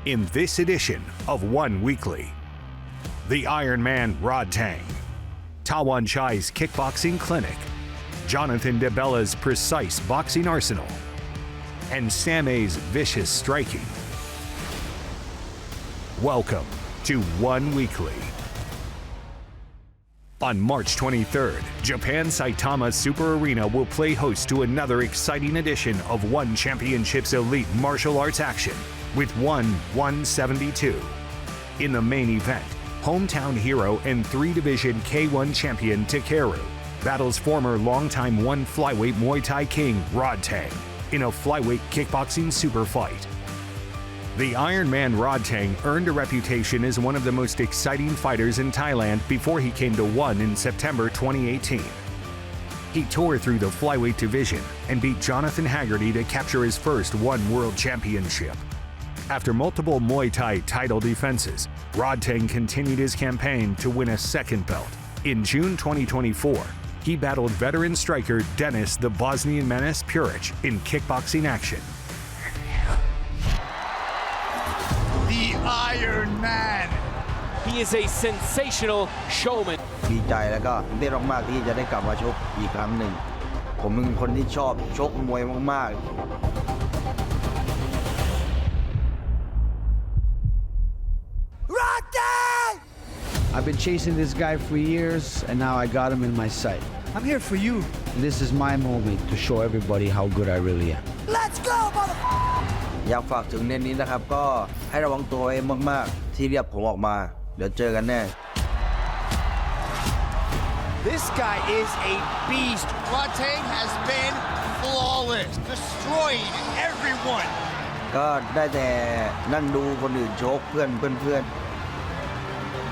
in this edition of One Weekly. The Iron Man Rodtang, Tawanchai's kickboxing clinic, Jonathan DeBella's precise boxing arsenal, and Same's vicious striking. Welcome to One Weekly. On March 23rd, Japan's Saitama Super Arena will play host to another exciting edition of One Championship's elite martial arts action with One 172. In the main event, hometown hero and three-division K1 champion Takeru battles former longtime one flyweight Muay Thai king Rodtang in a flyweight kickboxing super fight. The Iron Man Rodtang earned a reputation as one of the most exciting fighters in Thailand before he came to One in September 2018. He tore through the flyweight division and beat Jonathan Haggerty to capture his first One World Championship. After multiple Muay Thai title defenses, Rodtang continued his campaign to win a second belt. In June 2024, he battled veteran striker Denis the Bosnian Menace Puric in kickboxing action. The Iron Man. He is a sensational showman. ดีใจแล้วก็ตื่นเต้นมากๆที่จะได้กลับมาชกอีกครั้งหนึ่งผมเป็นคนที่ชอบชกมวยมากๆ Rodtang! I've been chasing this guy for years, and now I got him in my sight. I'm here for you. This is my moment to show everybody how good I really am. Let's go, motherfucker! อยากฝากถึงเน้นนี้นะครับก็ให้ระวังตัวไว้มากๆที่เรียกผมออกมาเดี๋ยวเจอกันแน่ This guy is a beast. Rodtang has been flawless, destroying everyone. ก็ได้แต่นั่งดูคนอื่นชกเพื่อน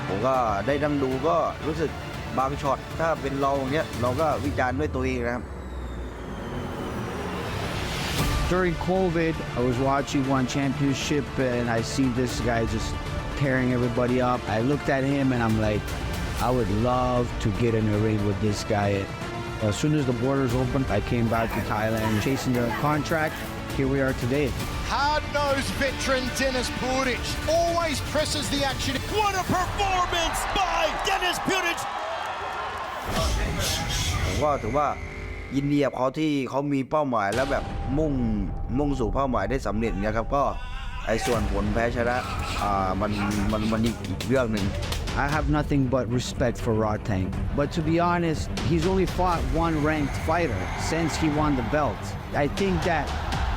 ผมก็ได้นั่งดูก็รู้สึกบางช็อตถ้าเป็นเราเนี้ยเราก็วิจารณ์ด้วยตัวเองนะครับ During COVID, I was watching One Championship, and I see this guy just tearing everybody up. I looked at him, and I'm like, I would love to get in a ring with this guy. As soon as the borders opened, I came back to Thailand, chasing the contract. Here we are today. Hard-nosed veteran Denis Puric always presses the action. What a performance by Denis Puric! ผมก็ถือว่ายินดีกับเขาที่เขามีเป้าหมายแล้วแบบมุ่งสู่เป้าหมายได้สำเร็จเนี่ยครับก็ไอ้ส่วนผลแพ้ชนะมันอีกเรื่องหนึ่ง I have nothing but respect for Rodtang. But to be honest, he's only fought one ranked fighter since he won the belt. I think that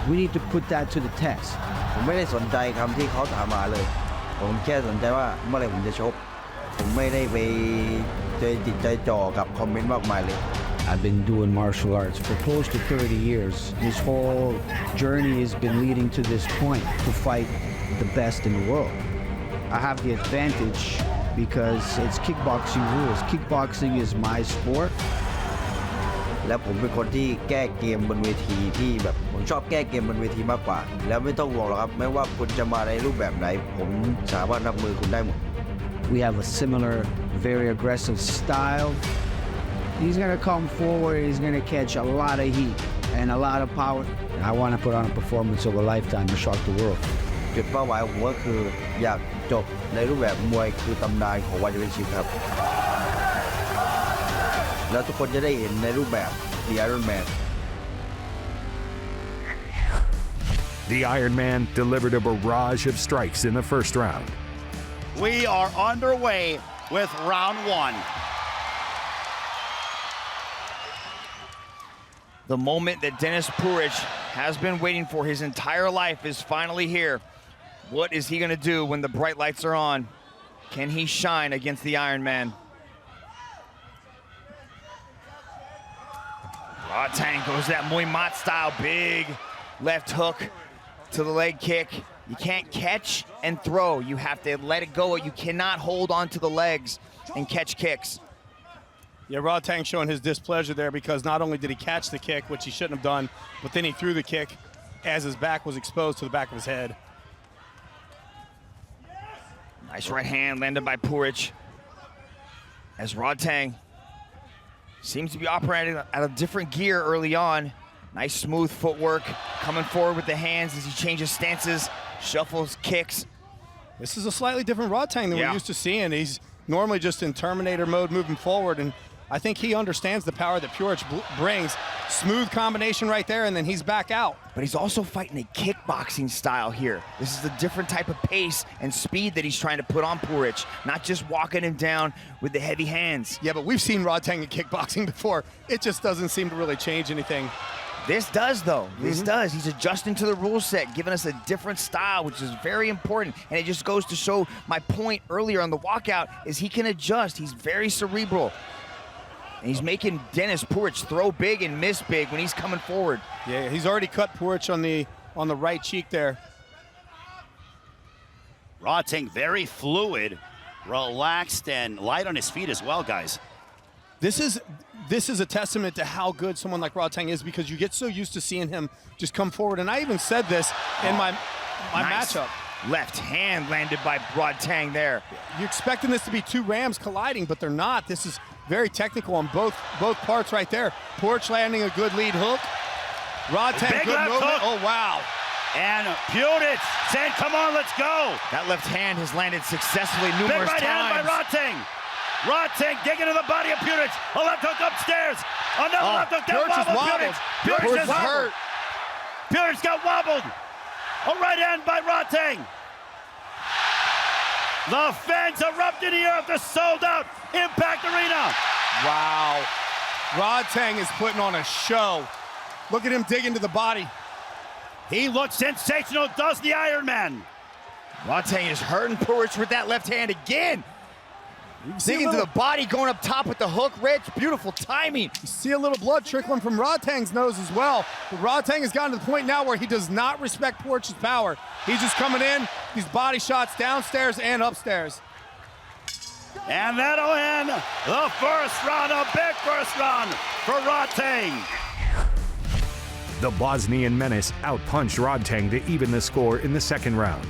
we need to put that to the test. ผมไม่ได้สนใจคำที่เขาถามมาเลยผมแค่สนใจว่าเมื่อไหร่ผมจะชกผมไม่ได้ไปติดใจจ่อกับคอมเมนต์มากมายเลย I've been doing martial arts for close to 30 years. This whole journey has been leading to this point, to fight the best in the world. I have the advantage because it's kickboxing rules. Kickboxing is my sport. แล้วผมเป็นคนที่แก้เกมบนเวทีที่แบบผมชอบแก้เกมบนเวทีมากกว่าแล้วไม่ต้องห่วงหรอกครับไม่ว่าคุณจะมาในรูปแบบไหนผมสามารถรับมือคุณได้หมด We have a similar, very aggressive style. He's going to come forward, he's going to catch a lot of heat and a lot of power. I want to put on a performance of a lifetime to shock the world. จุดเป้าหมายของผมก็คืออยากจบในรูปแบบมวยคือตำนานของวันชิปครับแล้วทุกคนจะได้เห็นในรูปแบบ The Iron Man. The Iron Man delivered a barrage of strikes in the first round. We are underway with round one. The moment that Denis Puric has been waiting for his entire life is finally here. What is he going to do when the bright lights are on? Can he shine against the Iron Man? Rodtang goes that Muay Mat style, big left hook to the leg kick. You can't catch and throw. You have to let it go. You cannot hold onto the legs and catch kicks. Yeah, Rodtang showing his displeasure there because not only did he catch the kick, which he shouldn't have done, but then he threw the kick as his back was exposed to the back of his head. Nice right hand landed by Puric. As Rodtang seems to be operating at a different gear early on. Nice smooth footwork, coming forward with the hands as he changes stances, shuffles, kicks, This is a slightly different Rodtang than we're used to seeing. He's normally just in Terminator mode moving forward, and I think he understands the power that Puric brings. Smooth combination right there, and then he's back out. But he's also fighting a kickboxing style here. This is a different type of pace and speed that he's trying to put on Puric, not just walking him down with the heavy hands. Yeah, but we've seen Rodtang in kickboxing before. It just doesn't seem to really change anything. This does, though. This does. He's adjusting to the rule set, giving us a different style, which is very important. And it just goes to show my point earlier on the walkout is he can adjust. He's very cerebral. And he's making Denis Puric throw big and miss big when he's coming forward. Yeah, he's already cut Puric on the right cheek there. Rodtang very fluid, relaxed, and light on his feet as well, guys. This is a testament to how good someone like Rodtang is, because you get so used to seeing him just come forward. And I even said this in my matchup. Left hand landed by Rodtang there. You're expecting this to be two Rams colliding, but they're not. This is very technical on both parts right there. Puric landing a good lead hook. Rodtang, good movement. Oh, wow. And Puric saying, come on, let's go. That left hand has landed successfully numerous Big right times. hand by Rodtang. Rodtang digging into the body of Puric. A left hook upstairs. Another left hook down. Puric is hurt. Puric got wobbled. A right hand by Rodtang. The fans erupted here at the sold-out Impact Arena. Wow. Rodtang is putting on a show. Look at him dig into the body. He looks sensational, does the Iron Man. Rodtang is hurting Puric with that left hand again. Digging to the body, going up top with the hook. Rich, beautiful timing. You see a little blood trickling from Rodtang's nose as well. But Rodtang has gotten to the point now where he does not respect Puric's power. He's just coming in, these body shots downstairs and upstairs. And that'll end the first round, a big first round for Rodtang. The Bosnian menace outpunched Rodtang to even the score in the second round.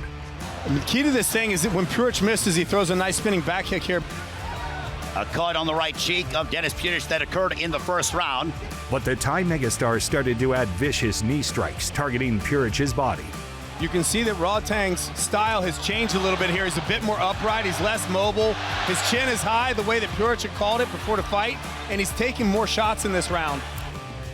And the key to this thing is that when Puric misses, he throws a nice spinning back kick here. A cut on the right cheek of Denis Puric that occurred in the first round. But the Thai megastar started to add vicious knee strikes targeting Puric's body. You can see that Rodtang's style has changed a little bit here. He's a bit more upright, he's less mobile. His chin is high, the way that Puric had called it before the fight, and he's taking more shots in this round.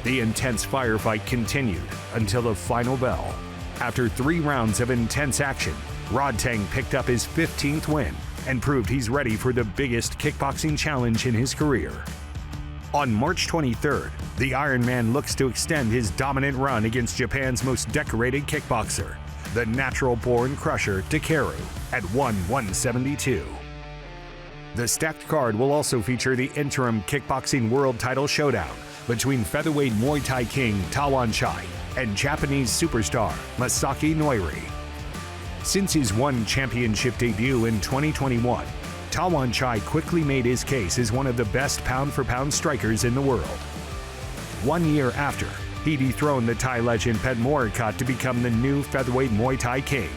The intense firefight continued until the final bell. After 3 rounds of intense action, Rodtang picked up his 15th win and proved he's ready for the biggest kickboxing challenge in his career. On March 23rd, the Iron Man looks to extend his dominant run against Japan's most decorated kickboxer, the natural-born crusher Takeru, at 172. The stacked card will also feature the interim kickboxing world title showdown between featherweight Muay Thai king Tawanchai and Japanese superstar Masaki Noiri. Since his One Championship debut in 2021, Tawanchai quickly made his case as one of the best pound-for-pound strikers in the world. 1 year after, he dethroned the Thai legend Pet Morikat to become the new featherweight Muay Thai king.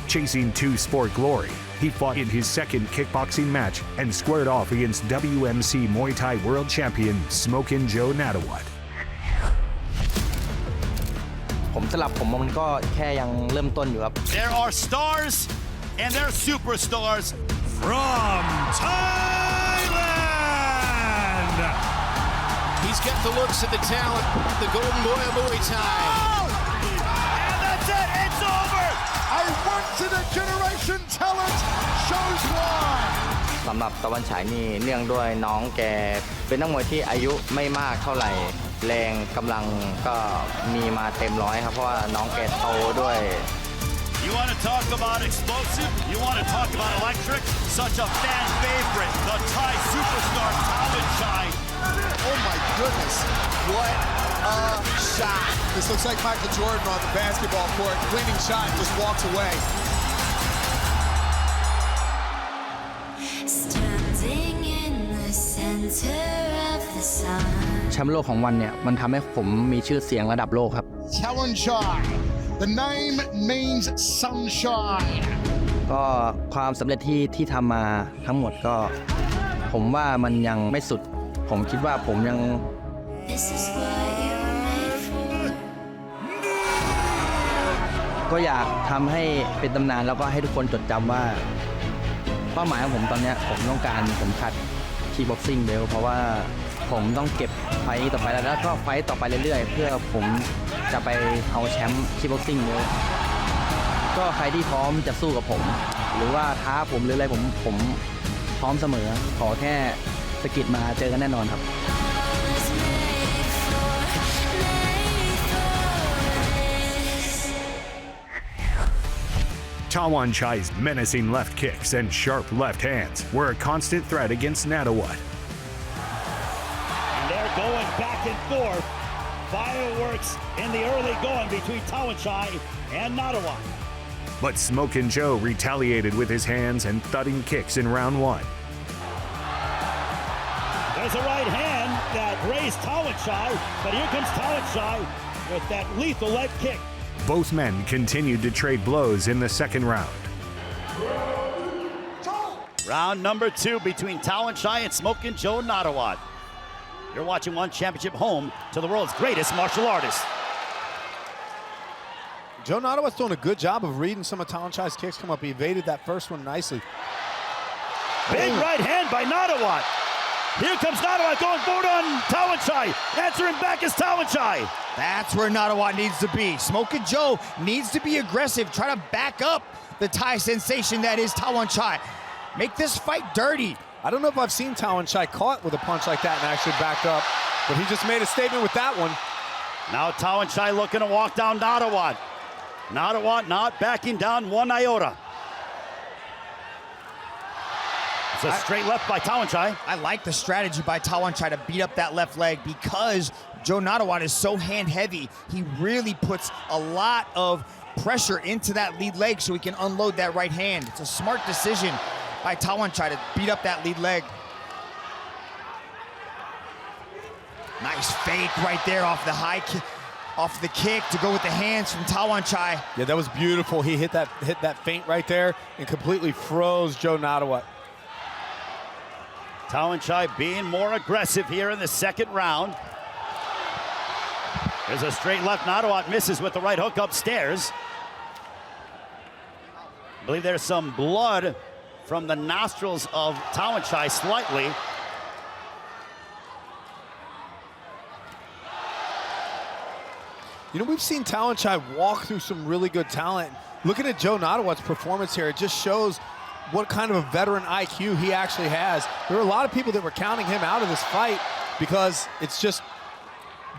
Chasing 2 sport glory, he fought in his second kickboxing match and squared off against WMC Muay Thai world champion Smokin' Joe Natawut. สำหรับผมมันก็แค่ยังเริ่มต้นอยู่ครับ There are stars and there are superstars from Thailand. He's got the looks and the talent, the golden boy of Muay Thai. And that's it, it's over. A once-in-a-generation talent shows why. สำหรับตะวันฉายนี่เนื่องด้วยน้องแกเป็นนักมวยที่อายุไม่มากเท่าไหร่แรงกำลังก็มีมาเต็มร้อยครับเพราะว่าน้องแกโตด้วย You want to talk about explosive? You want to talk about electric? Such a fan favorite, the Thai superstar Tawanchai. Oh my goodness, what a shot. This looks like Michael Jordan on the basketball court, cleaning shot and just walks away. Standing in the center of the sun. แชมป์โลกของวันเนี่ยมันทำให้ผมมีชื่อเสียงระดับโลกครับ Tawanchai, the name means sunshine. ก็ความสำเร็จที่ทำมาทั้งหมดก็ผมว่ามันยังไม่สุดผมคิดว่าผมยัง This is what you were made for. ก ก็อยากทำให้เป็นตำนานแล้วก็ให้ทุกคนจดจำว่าเป้าหมายของผมตอนนี้ผมต้องการเข็มขัดคีบ็อกซิ่งเบลเพราะว่าผมต้องเก็บไฟต์ต่อไปแล้วก็ไฟต์ต่อไปเรื่อยๆเพื่อผมจะไปเอาแชมป์คีบ็อกซิ่งเบลก็ใครที่พร้อมจะสู้กับผมหรือว่าท้าผมหรืออะไรผมพร้อมเสมอขอแค่สะกิดมาเจอกันแน่นอนครับ Tawanchai's menacing left kicks and sharp left hands were a constant threat against Nattawut. And they're going back and forth. Fireworks in the early going between Tawanchai and Nattawut. But Smokin' Joe retaliated with his hands and thudding kicks in round one. There's a right hand that grazed Tawanchai, but here comes Tawanchai with that lethal leg kick. Both men continued to trade blows in the second round. Round number 2 between Tawanchai and Smokin' Joe Nattawut. You're watching One Championship home to the world's greatest martial artist. Joe Nattawut's doing a good job of reading some of Tawanchai's kicks come up. He evaded that first one nicely. Big right hand by Nattawut. Here comes Nattawut going forward on Tawanchai. Answering back is Tawanchai. That's where Nattawut needs to be. Smokin' Joe needs to be aggressive. Try to back up the Thai sensation that is Tawanchai. Make this fight dirty. I don't know if I've seen Tawanchai caught with a punch like that and actually backed up, but he just made a statement with that one. Now Tawanchai looking to walk down Nattawut. Nattawut not backing down one iota. It's a straight left by Tawanchai. I like the strategy by Tawanchai to beat up that left leg because Joe Nattawut is so hand heavy. He really puts a lot of pressure into that lead leg so he can unload that right hand. It's a smart decision by Tawanchai to beat up that lead leg. Nice fake right there off the high kick, off the kick to go with the hands from Tawanchai. Yeah, that was beautiful. He hit that feint right there and completely froze Joe Nattawut. Tawanchai being more aggressive here in the second round. There's a straight left. Nattawut misses with the right hook upstairs. I believe there's some blood from the nostrils of Tawanchai slightly. You know, we've seen Tawanchai walk through some really good talent. Looking at Joe Nattawut's performance here, it just shows what kind of a veteran IQ he actually has. There were a lot of people that were counting him out of this fight because it's just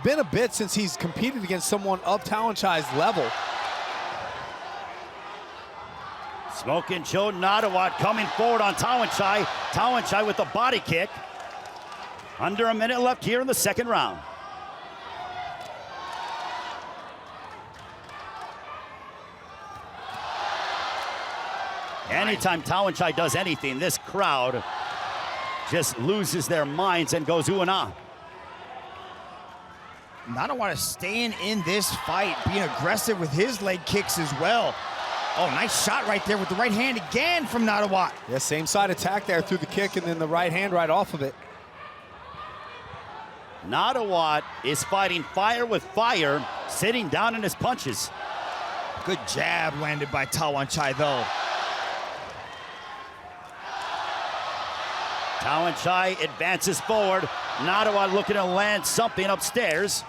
been a bit since he's competed against someone of Tawanchai's level. Smokin' Joe Nattawut coming forward on Tawanchai. Tawanchai with the body kick. Under a minute left here in the second round. Anytime Tawanchai does anything, this crowd just loses their minds and goes ooh and ah. Nattawut is staying in this fight, being aggressive with his leg kicks as well. Oh, nice shot right there with the right hand again from Nattawut. Yeah, same side attack there through the kick and then the right hand right off of it. Nattawut is fighting fire with fire, sitting down in his punches. Good jab landed by Tawanchai though. Tawanchai advances forward. Nattawut looking to land something upstairs.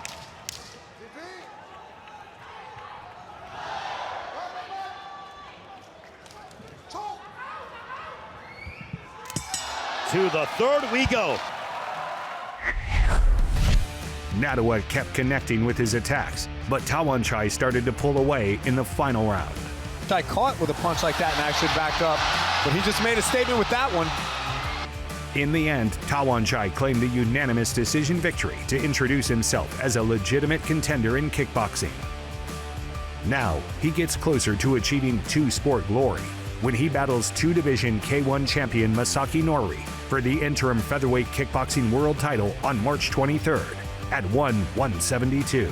To the third we go. Nattawut kept connecting with his attacks, but Tawanchai started to pull away in the final round. I caught with a punch like that and actually backed up, but he just made a statement with that one. In the end, Tawanchai claimed a unanimous decision victory to introduce himself as a legitimate contender in kickboxing. Now, he gets closer to achieving two-sport glory when he battles two-division K1 champion Masaki Nori for the interim featherweight kickboxing world title on March 23rd at 172.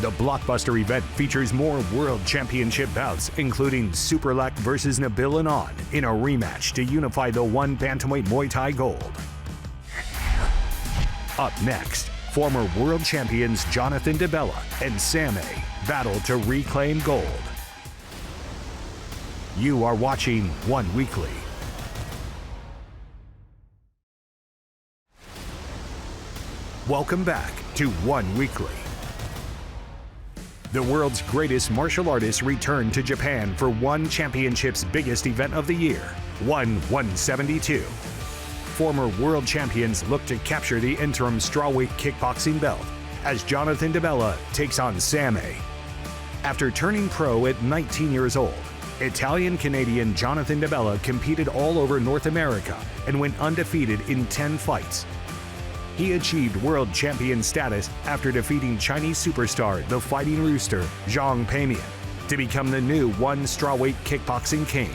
The blockbuster event features more world championship bouts, including Superlek versus Nabil Anan in a rematch to unify the one bantamweight Muay Thai gold. Up next, former world champions Jonathan DeBella and Sam A battle to reclaim gold. You are watching One Weekly. Welcome back to One Weekly. The world's greatest martial artists return to Japan for One Championship's biggest event of the year, One 172. Former world champions look to capture the interim strawweight kickboxing belt as Jonathan DeBella takes on Sam A. After turning pro at 19 years old, Italian-Canadian Jonathan DeBella competed all over North America and went undefeated in 10 fights. He achieved world champion status after defeating Chinese superstar the Fighting Rooster Zhang Peimian to become the new one strawweight kickboxing king.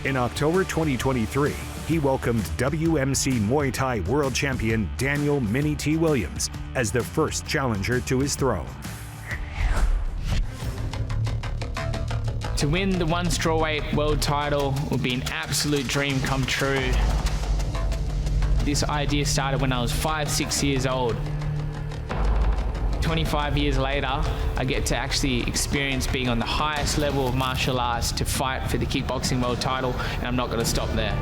In October 2023, he welcomed WMC Muay Thai world champion Daniel Mini T. Williams as the first challenger to his throne. To win the one strawweight world title would be an absolute dream come true. This idea started when I was 5-6 years old. 25 years later, I get to actually experience being on the highest level of martial arts to fight for the kickboxing world title, and I'm not going to stop there.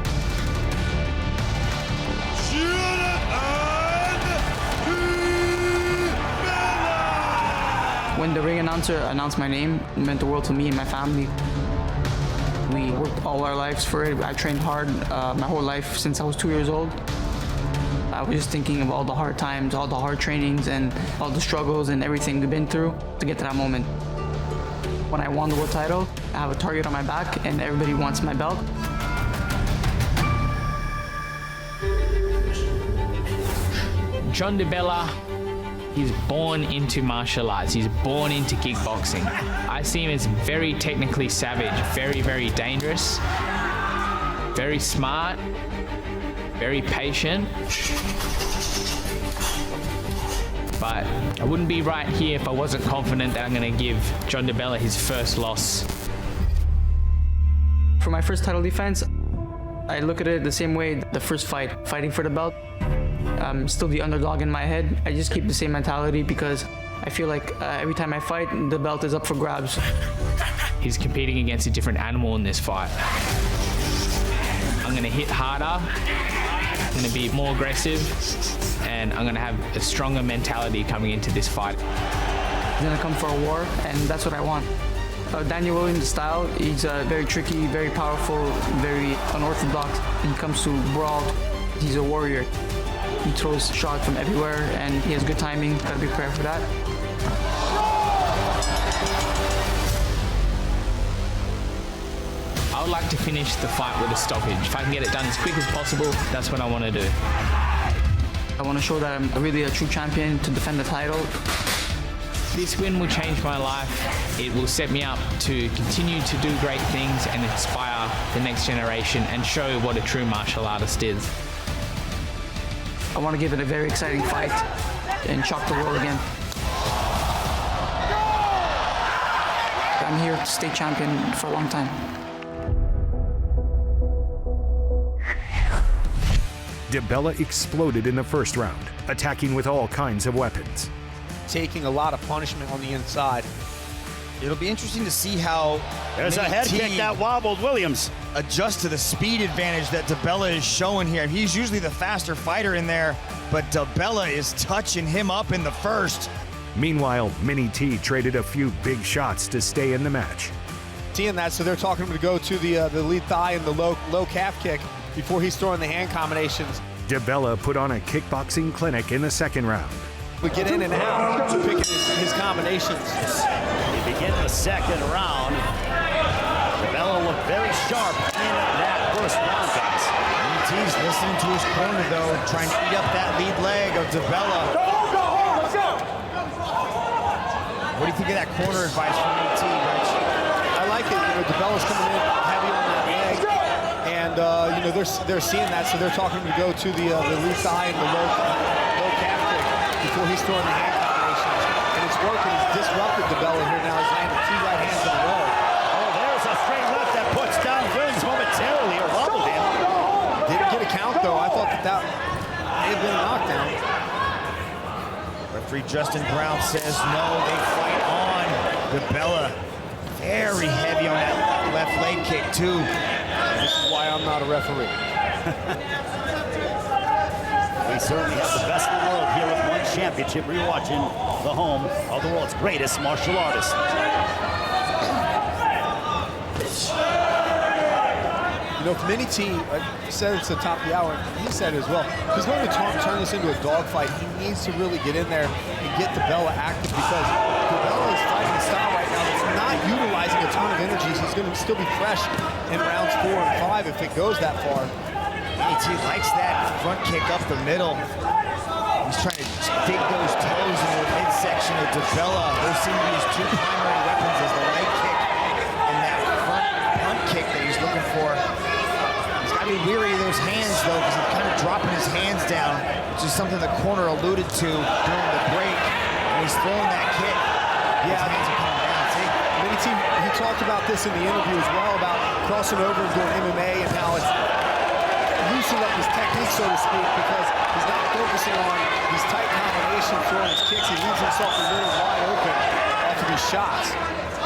When the ring announcer announced my name, it meant the world to me and my family. We worked all our lives for it. I trained hard my whole life since I was 2 years old. I was just thinking of all the hard times, all the hard trainings, and all the struggles and everything we've been through to get to that moment. When I won the world title, I have a target on my back and everybody wants my belt. John DeBella, he's born into martial arts. He's born into kickboxing. I see him as very technically savage, very, very dangerous, very smart, very patient. But I wouldn't be right here if I wasn't confident that I'm going to give John DeBella his first loss. For my first title defense, I look at it the same way the first fight, fighting for the belt. I'm still the underdog in my head. I just keep the same mentality because I feel like every time I fight, the belt is up for grabs. He's competing against a different animal in this fight. I'm going to hit harder, I'm going to be more aggressive, and I'm going to have a stronger mentality coming into this fight. I'm going to come for a war, and that's what I want. Daniel Williams' style, he's very tricky, very powerful, very unorthodox. When he comes to brawl, he's a warrior. He throws shots from everywhere, and he has good timing. Gotta be prepared for that. I would like to finish the fight with a stoppage. If I can get it done as quick as possible, that's what I want to do. I want to show that I'm really a true champion to defend the title. This win will change my life. It will set me up to continue to do great things and inspire the next generation and show what a true martial artist is. I want to give it a very exciting fight and shock the world again. I'm here to stay champion for a long time. DeBella exploded in the first round, attacking with all kinds of weapons. Taking a lot of punishment on the inside. It'll be interesting to see how There's a head kick that wobbled Williams. Adjust to the speed advantage that DeBella is showing here. He's usually the faster fighter in there, but DeBella is touching him up in the first. Meanwhile, Mini T traded a few big shots to stay in the match. Seeing that, so they're talking him to go to the lead thigh and the low calf kick before he's throwing the hand combinations. DeBella put on a kickboxing clinic in the second round. We get in and out, picking his combinations. We begin the second round. DeBella looked very sharp in that first round, guys. He's listening to his corner, though, trying to eat up that lead leg of DeBella. What do you think of that corner advice from AT, Rich? I like it. DeBella's coming in heavy on that leg, and they're seeing that, so they're talking to go to the lead thigh and the low calf kick before he's throwing the hand combinations, and it's working. He's disrupted DeBella here now. He's landed 2 right hands in a row. Oh, there's a straight left that puts down Williams momentarily, or wobbled him. Didn't get a count though. I thought that may have been a knockdown. Referee Justin Brown says no, they fight on. DiBella very heavy on that left leg kick too. This is why I'm not a referee. We certainly have the best in the world here with one championship. We're watching the home of the world's greatest martial artist. You know, if Mini T said it's the top of the hour, he said it as well. He's going to turn this into a dogfight. He needs to really get in there and get DiBella active because DiBella is fighting a style right now that's not utilizing a ton of energies. He's going to still be fresh in rounds 4 and 5 if it goes that far. Mini T likes that front kick up the middle. He's trying to dig those toes into the midsection of DiBella. Those seem to be his two primary weapons is the leg kick and that front punt kick that he's looking for. He's got to be weary of those hands, though, because he's kind of dropping his hands down, which is something the corner alluded to during the break. And he's throwing that kick. Yeah, his hands are coming down, see? Mini T, he talked about this in the interview as well, about crossing over and doing MMA and how it's loosening up his technique, so to speak, because he's not focusing on these tight combinations, throwing his kicks. He leaves himself a little wide open off of these shots.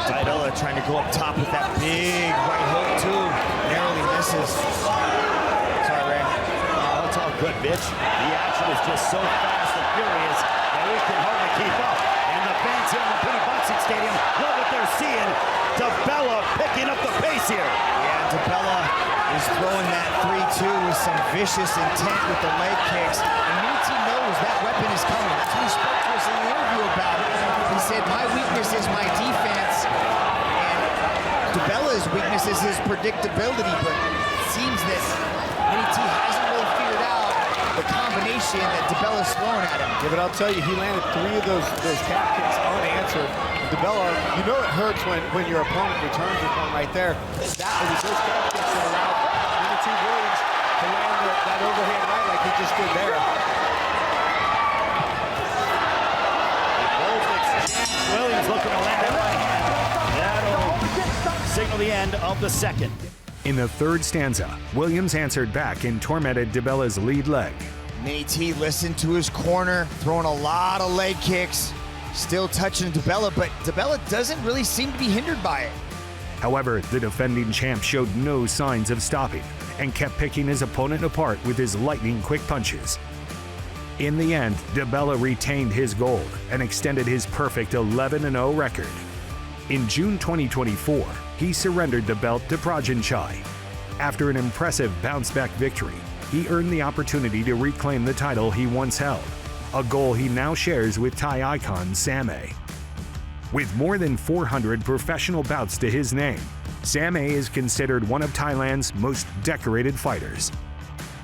DiBella trying to go up top with that big right hook, too. Narrowly misses. Sorry, Ray. Oh, it's all good, bitch. The action is just so fast and furious that we can hardly keep up. And the fans here in the Pity Boxing Stadium love what they're seeing. DiBella picking up the pace here. Yeah, DiBella is throwing that 3-2 with some vicious intent with the leg kicks. And Mini T knows that weapon is coming. That's what he spoke to us in the interview about. He said, my weakness is my defense. And DiBella's weakness is his predictability. But it seems that Mini T hasn't really figured out the combination that DiBella's throwing at him. Yeah, but I'll tell you, he landed 3 of those calf kicks unanswered. DiBella, you know it hurts when your opponent returns with one right there. That was those calf kicks that allowed Mini T Williams to land that overhand right like he just did there. Williams looking to land that right hand. That'll signal the end of the second. In the third stanza, Williams answered back and tormented DiBella's lead leg. Mini T listened to his corner, throwing a lot of leg kicks, still touching DiBella, but DiBella doesn't really seem to be hindered by it. However, the defending champ showed no signs of stopping and kept picking his opponent apart with his lightning-quick punches. In the end, DiBella retained his gold and extended his perfect 11-0 record. In June 2024, he surrendered the belt to Tawanchai. After an impressive bounce-back victory, he earned the opportunity to reclaim the title he once held, a goal he now shares with Thai icon Samay. With more than 400 professional bouts to his name, Samay is considered one of Thailand's most decorated fighters.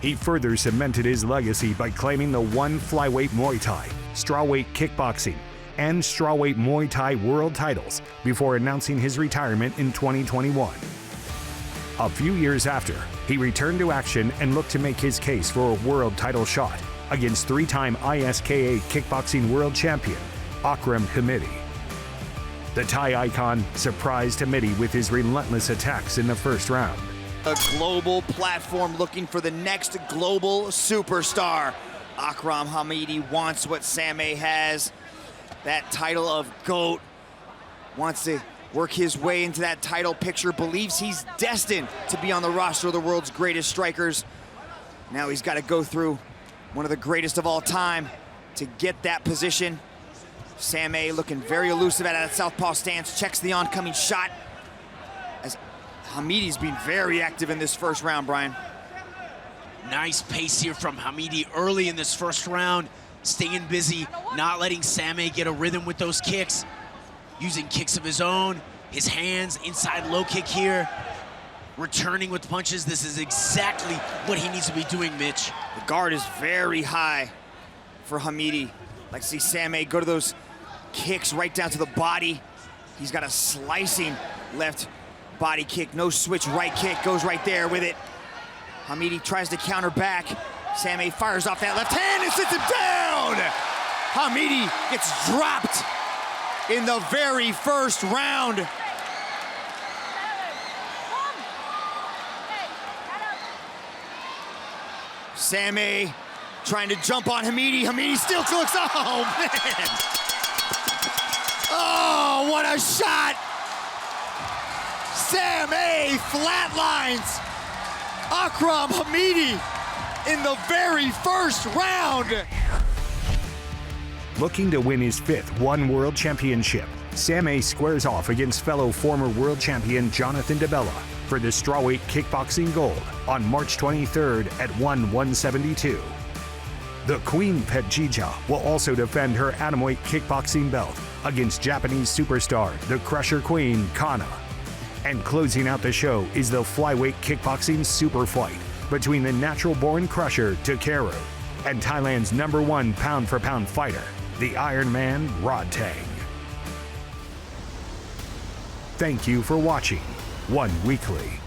He further cemented his legacy by claiming the 1 flyweight Muay Thai, strawweight kickboxing, and strawweight Muay Thai world titles before announcing his retirement in 2021. A few years after, he returned to action and looked to make his case for a world title shot against 3-time ISKA kickboxing world champion, Akram Hamidi. The Thai icon surprised Hamidi with his relentless attacks in the first round. A global platform looking for the next global superstar. Akram Hamidi wants what Samay has, that title of GOAT. Wants to work his way into that title picture, believes he's destined to be on the roster of the world's greatest strikers. Now he's got to go through one of the greatest of all time to get that position. Samay looking very elusive at that southpaw stance, checks the oncoming shot. As Hamidi's been very active in this first round, Brian. Nice pace here from Hamidi early in this first round, staying busy, not letting Samay get a rhythm with those kicks, using kicks of his own, his hands, inside low kick here, returning with punches. This is exactly what he needs to be doing, Mitch. The guard is very high for Hamidi. Like to see Samay go to those kicks right down to the body. He's got a slicing left body kick, no switch right kick, goes right there with it. Hamidi tries to counter back. Samay fires off that left hand and sits him down! Hamidi gets dropped in the very first round. Samay Trying to jump on Hamidi. Hamidi still looks, oh man! Oh, what a shot! Sam A flatlines Akram Hamidi in the very first round. Looking to win his 5th One World Championship, Sam A squares off against fellow former world champion Jonathan DeBella for the strawweight kickboxing gold on March 23rd at 172. The Queen Petjija will also defend her atomweight kickboxing belt against Japanese superstar, the Crusher Queen, Kana. And closing out the show is the flyweight kickboxing super fight between the natural-born Crusher, Takeru, and Thailand's #1 pound-for-pound fighter, the Iron Man, Rodtang. Thank you for watching One Weekly.